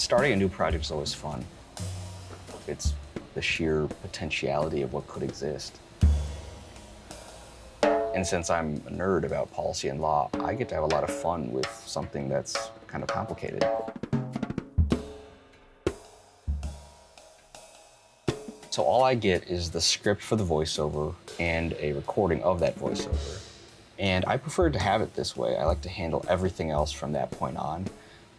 Starting a new project is always fun. It's the sheer potentiality of what could exist. And since I'm a nerd about policy and law, I get to have a lot of fun with something that's kind of complicated. So all I get is the script for the voiceover and a recording of that voiceover. And I prefer to have it this way. I like to handle everything else from that point on,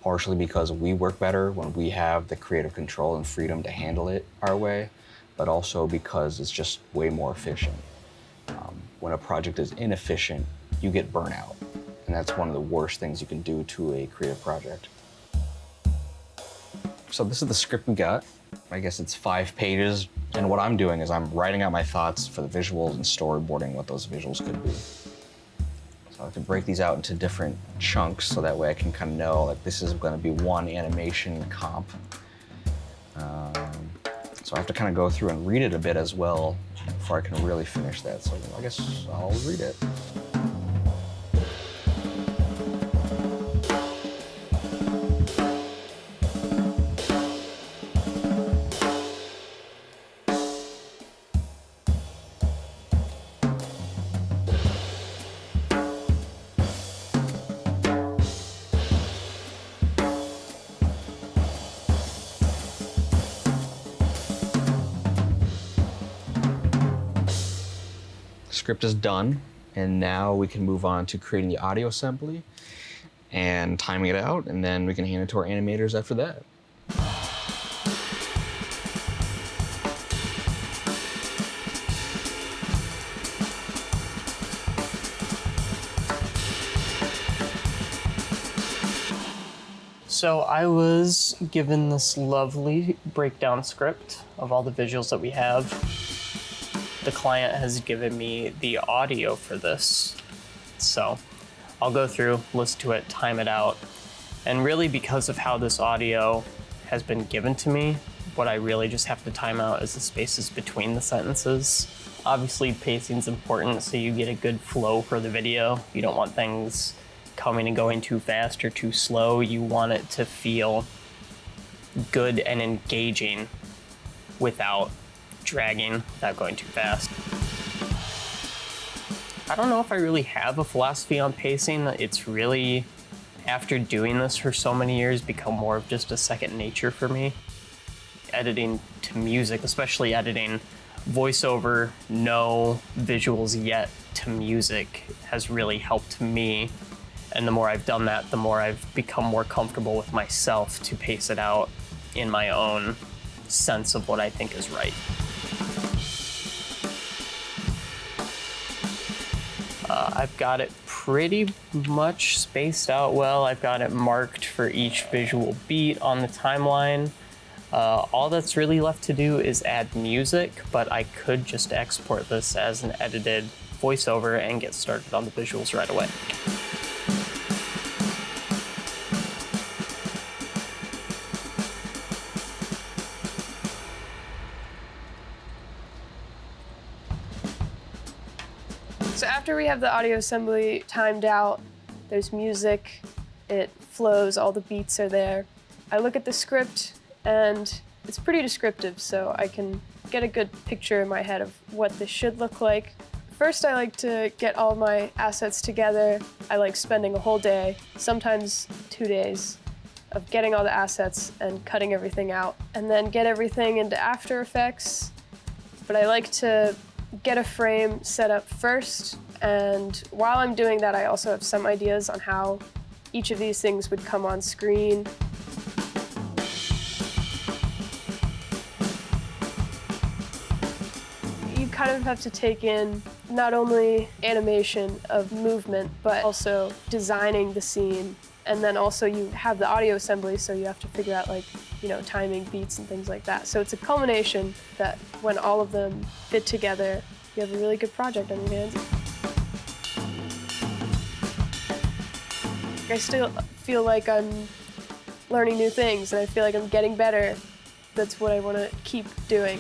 partially because we work better when we have the creative control and freedom to handle it our way, but also because it's just way more efficient. When a project is inefficient, you get burnout. And that's one of the worst things you can do to a creative project. So this is the script we got. I guess it's 5 pages. And what I'm doing is I'm writing out my thoughts for the visuals and storyboarding what those visuals could be. So I have to break these out into different chunks so that way I can kind of know, like, this is going to be one animation comp. So I have to kind of go through and read it a bit as well before I can really finish that. So I guess I'll read it. Script is done, and now we can move on to creating the audio assembly and timing it out, and then we can hand it to our animators after that. So I was given this lovely breakdown script of all the visuals that we have. The client has given me the audio for this. So I'll go through, listen to it, time it out. And really, because of how this audio has been given to me, what I really just have to time out is the spaces between the sentences. Obviously, pacing's important, so you get a good flow for the video. You don't want things coming and going too fast or too slow. You want it to feel good and engaging without dragging, without going too fast. I don't know if I really have a philosophy on pacing. It's really, after doing this for so many years, become more of just a second nature for me. Editing to music, especially editing voiceover, no visuals yet to music, has really helped me. And the more I've done that, the more I've become more comfortable with myself to pace it out in my own sense of what I think is right. I've got it pretty much spaced out well. I've got it marked for each visual beat on the timeline. All that's really left to do is add music, but I could just export this as an edited voiceover and get started on the visuals right away. So after we have the audio assembly timed out, there's music, it flows, all the beats are there. I look at the script and it's pretty descriptive, so I can get a good picture in my head of what this should look like. First, I like to get all my assets together. I like spending a whole day, sometimes 2 days, of getting all the assets and cutting everything out, and then get everything into After Effects. But I like to get a frame set up first, and while I'm doing that, I also have some ideas on how each of these things would come on screen. You kind of have to take in not only animation of movement, but also designing the scene. And then also you have the audio assembly, so you have to figure out, like, you know, timing, beats, and things like that. So it's a culmination that when all of them fit together, you have a really good project on your hands. I still feel like I'm learning new things, and I feel like I'm getting better. That's what I want to keep doing.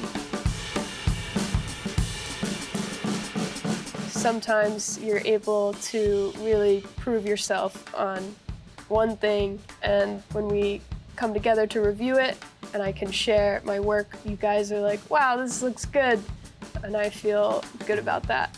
Sometimes you're able to really prove yourself on one thing, and when we come together to review it, and I can share my work. You guys are like, wow, this looks good. And I feel good about that.